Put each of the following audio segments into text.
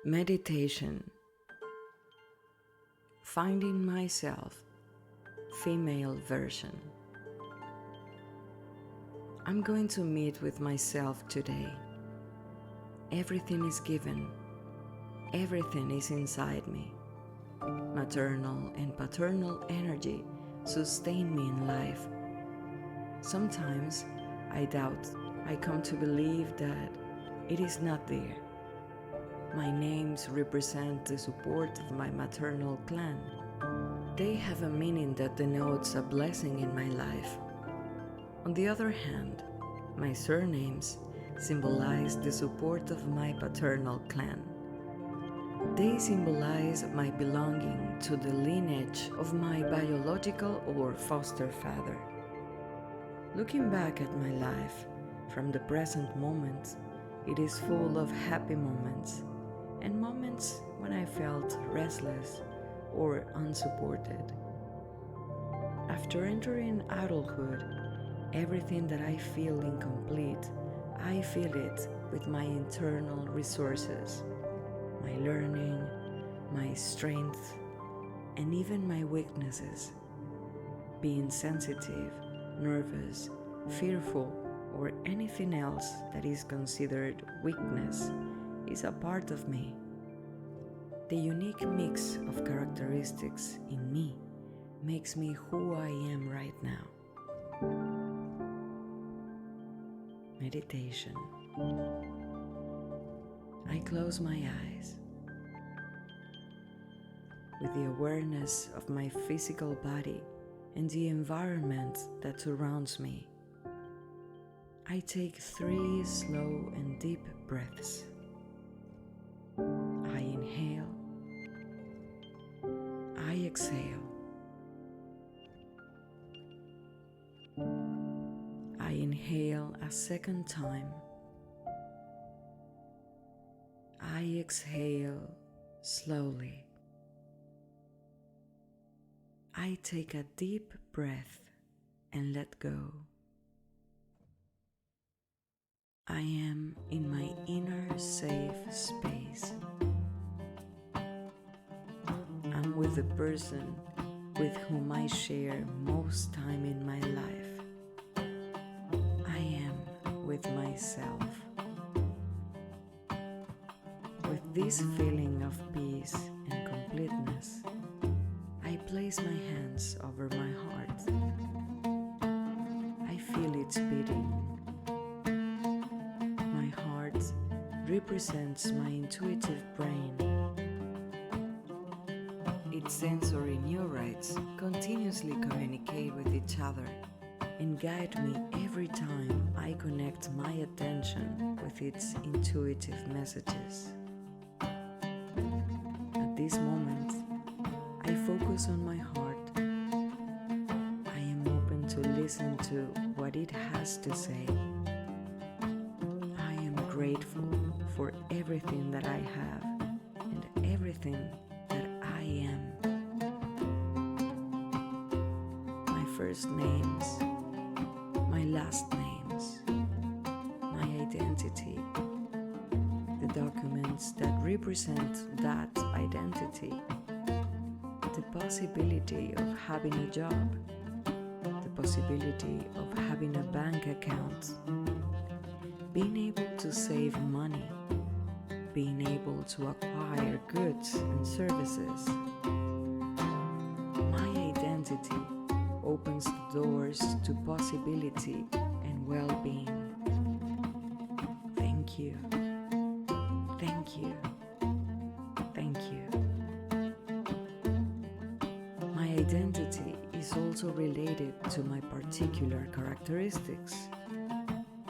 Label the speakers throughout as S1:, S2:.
S1: Meditation. Finding myself, female version. I'm going to meet with myself today. Everything is given. Everything is inside me. Maternal and paternal energy sustain me in life. Sometimes I doubt. I come to believe that it is not there. My names represent the support of my maternal clan. They have a meaning that denotes a blessing in my life. On the other hand, my surnames symbolize the support of my paternal clan. They symbolize my belonging to the lineage of my biological or foster father. Looking back at my life from the present moment, it is full of happy moments and moments when I felt restless or unsupported. After entering adulthood, everything that I feel incomplete, I feel it with my internal resources, my learning, my strength, and even my weaknesses. Being sensitive, nervous, fearful, or anything else that is considered weakness is a part of me. The unique mix of characteristics in me makes me who I am right now. Meditation. I close my eyes. With the awareness of my physical body and the environment that surrounds me, I take 3 slow and deep breaths. I inhale. I exhale. I inhale a second time. I exhale slowly. I take a deep breath and let go. I am in my inner safe space. I'm with the person with whom I share most time in my life. I am with myself. With this feeling of peace and completeness, I place my hands over my heart. I feel its beating. My heart represents my intuitive brain. Its sensory neurites continuously communicate with each other and guide me every time I connect my attention with its intuitive messages. At this moment, I focus on my heart. I am open to listen to what it has to say. I am grateful for everything that I have and everything that I am. My first names, my last names, my identity, the documents that represent that identity, the possibility of having a job, the possibility of having a bank account, being able to save money, being able to acquire goods and services. My identity opens the doors to possibility and well-being. Thank you. Thank you. Thank you. My identity is also related to my particular characteristics,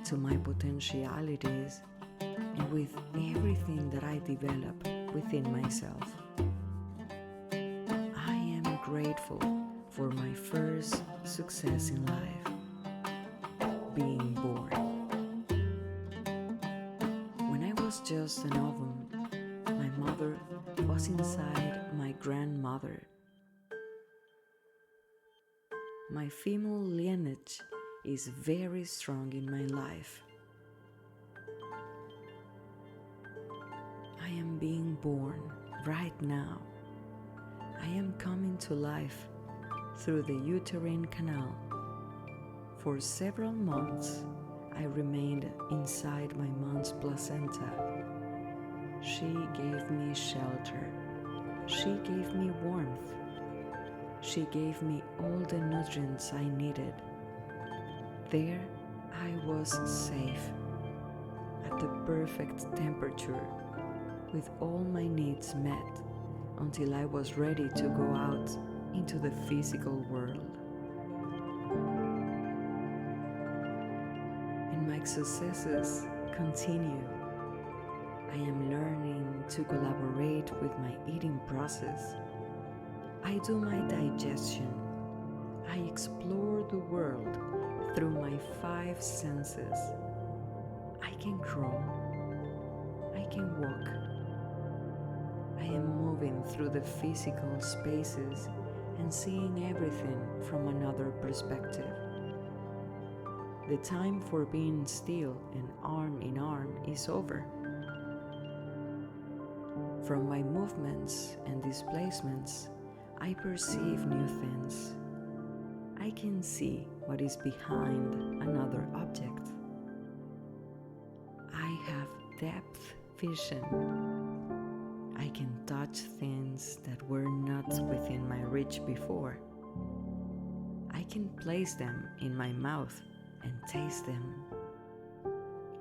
S1: to my potentialities, and with everything that I develop within myself. I am grateful for my first success in life, being born. When I was just an ovum, my mother was inside my grandmother. My female lineage is very strong in my life. I am being born right now. I am coming to life through the uterine canal. For several months, I remained inside my mom's placenta. She gave me shelter. She gave me warmth. She gave me all the nutrients I needed. There, I was safe, at the perfect temperature, with all my needs met, until I was ready to go out into the physical world. And my successes continue. I am learning to collaborate with my eating process. I do my digestion. I explore the world through my 5 senses. I can crawl. I can walk. I am moving through the physical spaces and seeing everything from another perspective. The time for being still and arm in arm is over. From my movements and displacements, I perceive new things. I can see what is behind another object. I have depth vision. I can touch things that were not within my reach before. I can place them in my mouth and taste them.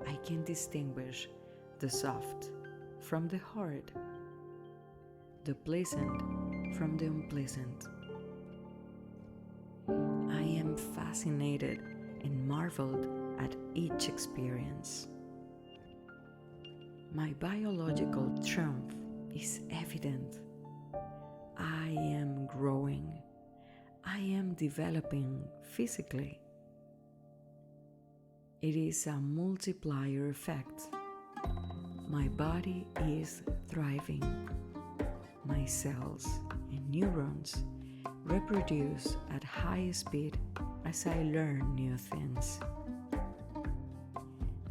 S1: I can distinguish the soft from the hard, the pleasant from the unpleasant. I am fascinated and marveled at each experience. My biological triumph is evident. I am growing. I am developing physically. It is a multiplier effect. My body is thriving. My cells and neurons reproduce at high speed as I learn new things.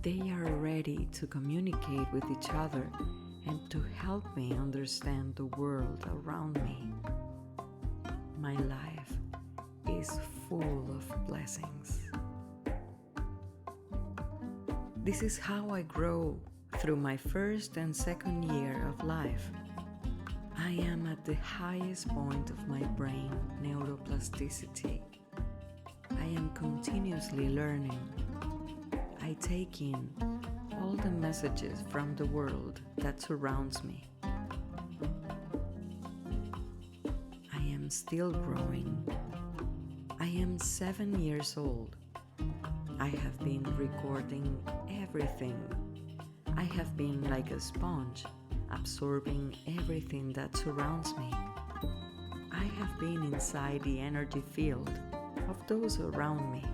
S1: They are ready to communicate with each other and to help me understand the world around me. My life is full of blessings. This is how I grow through my first and second year of life. I am at the highest point of my brain neuroplasticity. I am continuously learning. I take in all the messages from the world that surrounds me. I am still growing. I am 7 years old. I have been recording everything. I have been like a sponge, absorbing everything that surrounds me. I have been inside the energy field of those around me,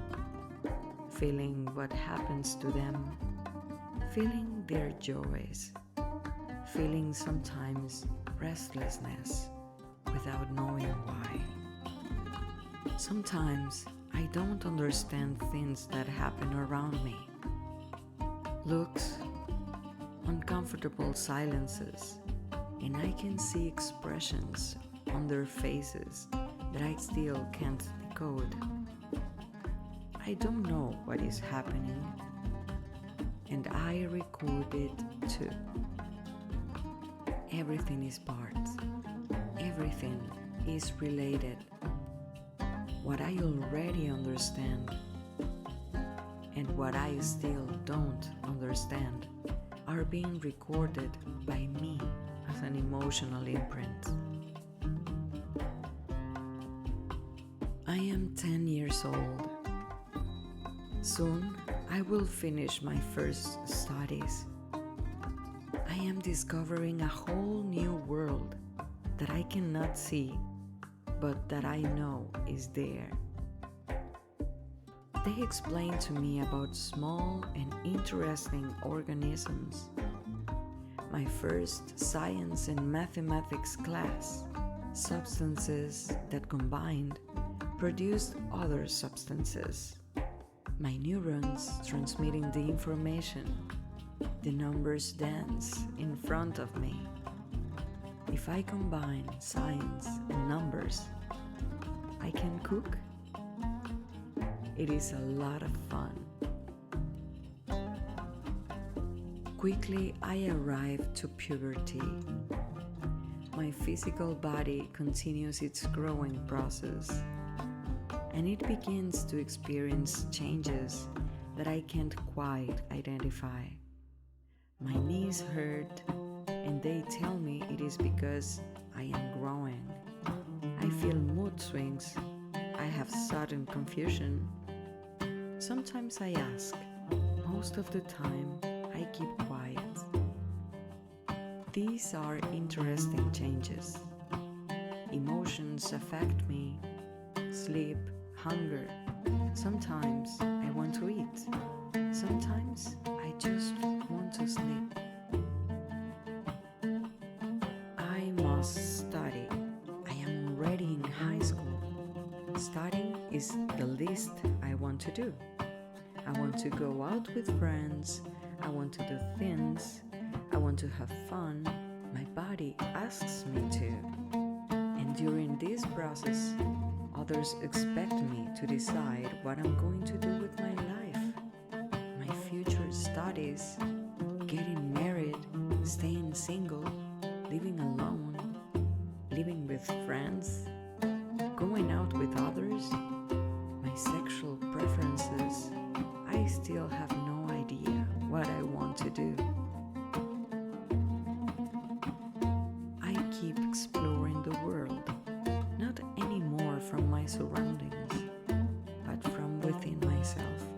S1: feeling what happens to them, feeling their joys, feeling sometimes restlessness without knowing why. Sometimes I don't understand things that happen around me. Looks, uncomfortable silences, and I can see expressions on their faces that I still can't decode. I don't know what is happening, and I record it too. Everything is part. Everything is related. What I already understand and what I still don't understand are being recorded by me as an emotional imprint. I am 10 years old. Soon I will finish my first studies. I am discovering a whole new world that I cannot see, but that I know is there. They explain to me about small and interesting organisms. My first science and mathematics class, substances that combined produced other substances. My neurons transmitting the information. The numbers dance in front of me. If I combine science and numbers, I can cook. It is a lot of fun. Quickly, I arrive to puberty. My physical body continues its growing process, and it begins to experience changes that I can't quite identify. My knees hurt, and they tell me it is because I am growing. I feel mood swings. I have sudden confusion. Sometimes I ask. Most of the time, I keep quiet. These are interesting changes. Emotions affect me. Sleep, hunger. Sometimes I want to eat. Sometimes I just want to sleep. I must study. I am already in high school. Studying is the least I want to do. I want to go out with friends. I want to do things. I want to have fun. My body asks me to. And during this process, others expect me to decide what I'm going to do with my life. My future studies, getting married, staying single, living alone, living with friends, going out with others, my sexual preferences. I still have no idea what I want to do. I keep exploring the world, not anymore from my surroundings, but from within myself.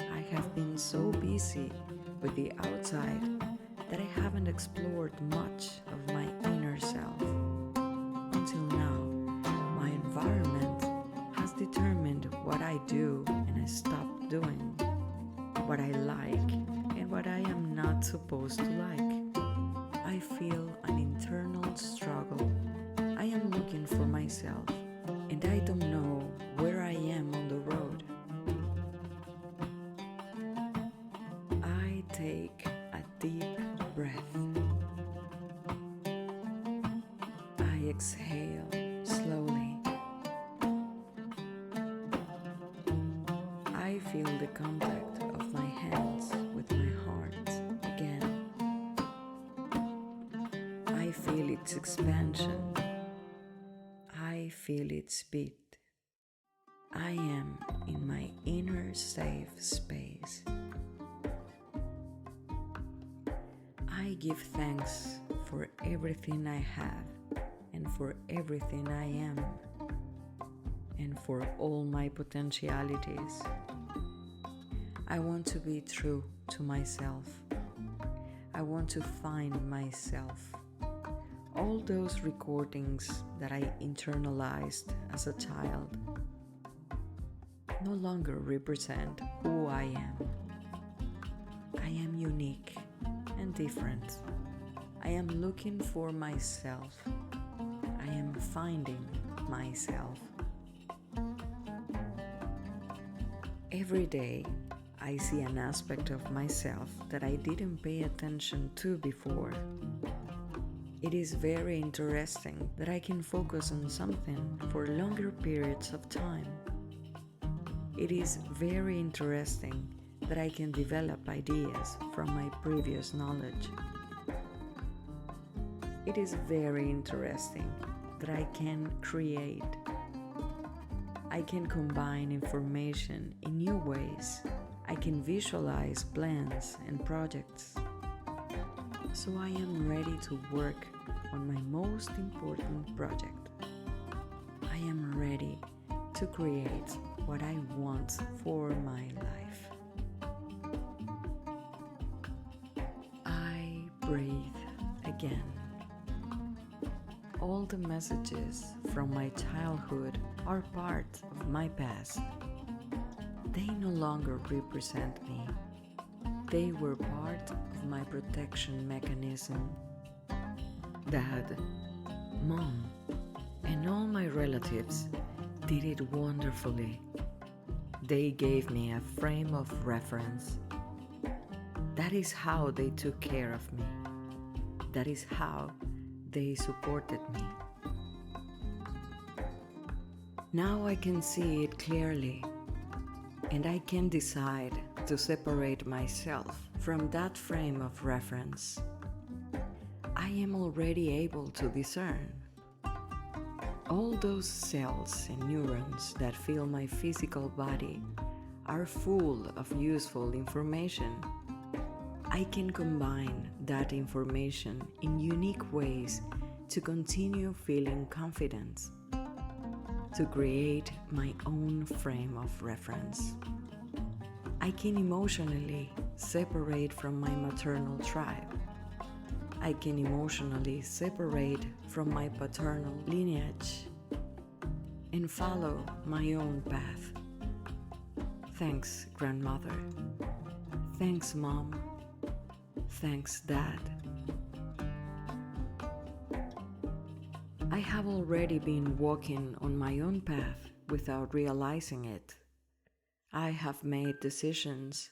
S1: I have been so busy with the outside that I haven't explored much of my inner self. Until now, my environment has determined what I do and I stop doing, what I like and what I am not supposed to like. I feel an internal struggle. I am looking for myself, and I don't know where I am on the road. I take a deep breath. I exhale slowly. I feel the contact of my hands with my heart again. I feel its expansion. I feel its beat. I am in my inner safe space. I give thanks for everything I have and for everything I am and for all my potentialities. I want to be true to myself. I want to find myself. All those recordings that I internalized as a child no longer represent who I am. I am unique and different. I am looking for myself. I am finding myself. Every day, I see an aspect of myself that I didn't pay attention to before. It is very interesting that I can focus on something for longer periods of time. It is very interesting that I can develop ideas from my previous knowledge. It is very interesting that I can create. I can combine information in new ways. I can visualize plans and projects. So I am ready to work on my most important project. I am ready to create what I want for my life. I breathe again. All the messages from my childhood are part of my past. They no longer represent me. They were part of my protection mechanism. Dad, Mom, and all my relatives did it wonderfully. They gave me a frame of reference. That is how they took care of me. That is how they supported me. Now I can see it clearly, and I can decide to separate myself from that frame of reference. I am already able to discern. All those cells and neurons that fill my physical body are full of useful information. I can combine that information in unique ways to continue feeling confident, to create my own frame of reference. I can emotionally separate from my maternal tribe. I can emotionally separate from my paternal lineage and follow my own path. Thanks, grandmother. Thanks, mom. Thanks, dad. I have already been walking on my own path without realizing it. I have made decisions.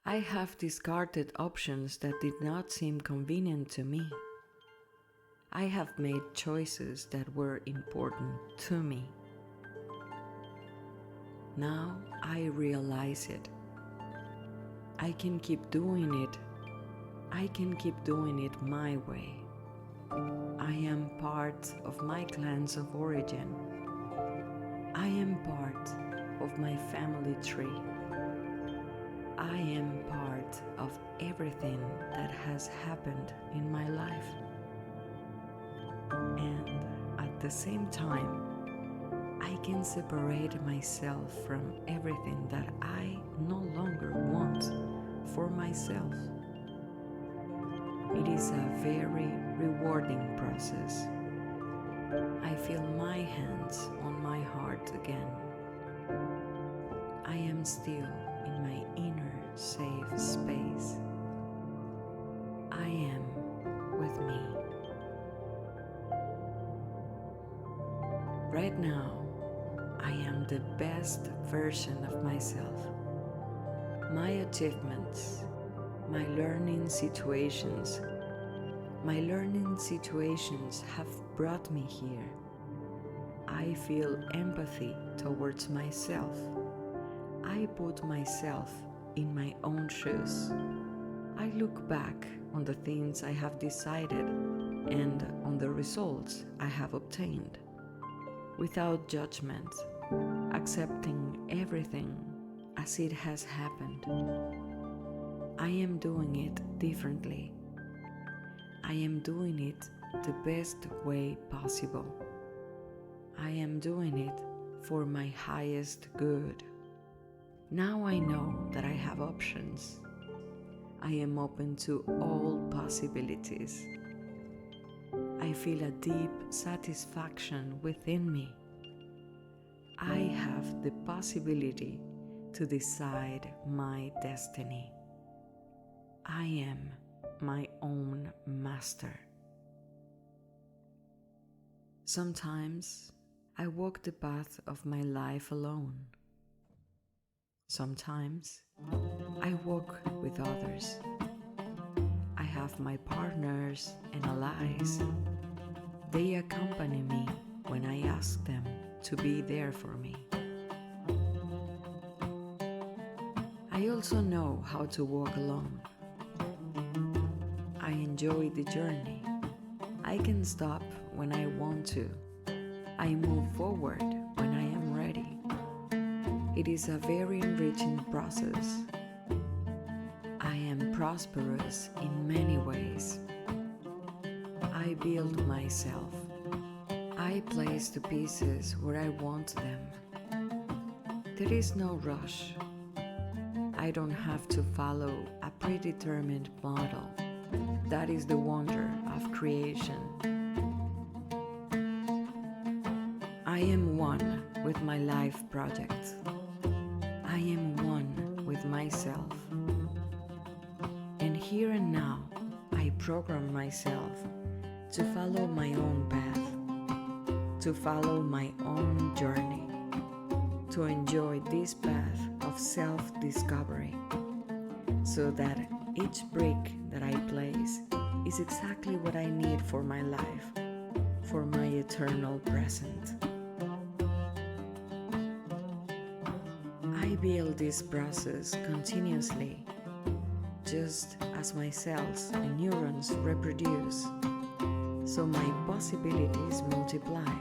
S1: I have discarded options that did not seem convenient to me. I have made choices that were important to me. Now I realize it. I can keep doing it. I can keep doing it my way. I am part of my clans of origin. I am part of my family tree. I am part of everything that has happened in my life. And at the same time, I can separate myself from everything that I no longer want for myself. It is a very rewarding process. I feel my hands on my heart again. I am still in my inner safe space. I am with me. Right now, I am the best version of myself. My achievements, my learning situations have brought me here. I feel empathy towards myself. I put myself in my own shoes. I look back on the things I have decided and on the results I have obtained, without judgment, accepting everything as it has happened. I am doing it differently. I am doing it the best way possible. I am doing it for my highest good. Now I know that I have options. I am open to all possibilities. I feel a deep satisfaction within me. I have the possibility to decide my destiny. I am my own master. Sometimes I walk the path of my life alone. Sometimes I walk with others. I have my partners and allies. They accompany me when I ask them to be there for me. I also know how to walk alone. I enjoy the journey. I can stop when I want to. I move forward when I am ready. It is a very enriching process. I am prosperous in many ways. I build myself. I place the pieces where I want them. There is no rush. I don't have to follow a predetermined model. That is the wonder of creation. I am one with my life project. I am one with myself. And here and now, I program myself to follow my own path, to follow my own journey, to enjoy this path of self-discovery, so that each brick that I place is exactly what I need for my life, for my eternal present. I build this process continuously, just as my cells and neurons reproduce, so my possibilities multiply,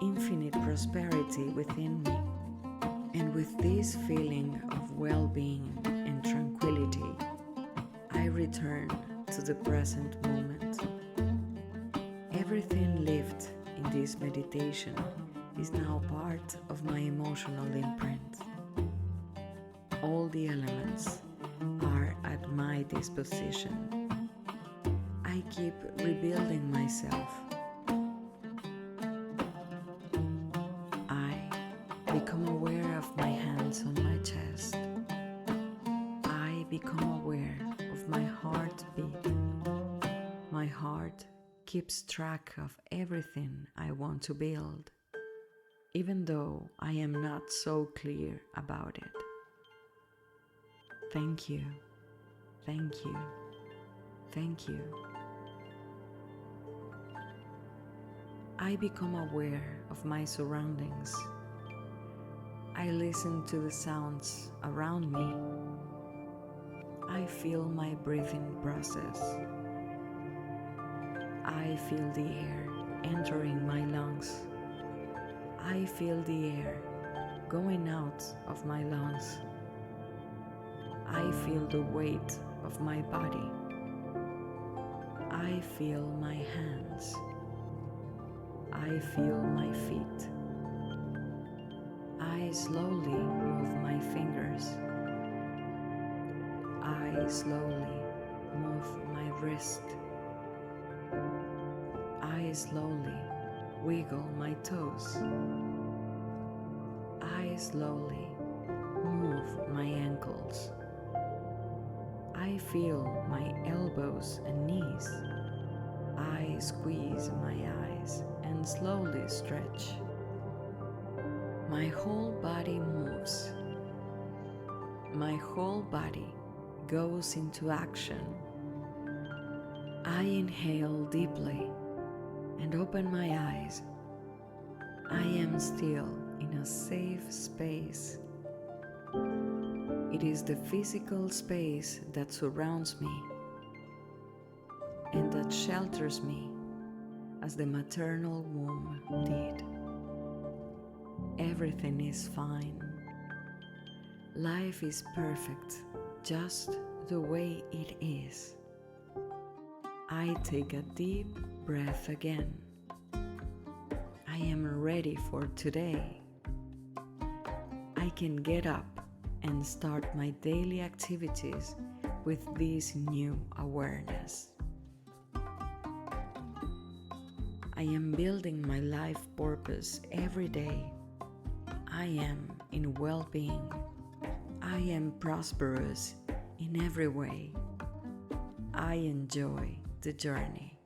S1: infinite prosperity within me, and with this feeling of well-being and tranquility, I return to the present moment. Everything lived in this meditation is now part of my emotional imprint. All the elements are at my disposition. I keep rebuilding myself. I become aware of my hands on my chest. I become aware of my heartbeat. My heart keeps track of everything I want to build, even though I am not so clear about it. Thank you, thank you, thank you. I become aware of my surroundings. I listen to the sounds around me. I feel my breathing process. I feel the air entering my lungs. I feel the air going out of my lungs. I feel the weight of my body. I feel my hands. I feel my feet. I slowly move my fingers. I slowly move my wrist. I slowly wiggle my toes. I slowly move my ankles. I feel my elbows and knees. I squeeze my eyes and slowly stretch. My whole body moves. My whole body goes into action. I inhale deeply and open my eyes. I am still in a safe space. It is the physical space that surrounds me and that shelters me as the maternal womb did. Everything is fine. Life is perfect, just the way it is. I take a deep breath again. I am ready for today. I can get up and start my daily activities with this new awareness. I am building my life purpose every day. I am in well-being. I am prosperous in every way. I enjoy the journey.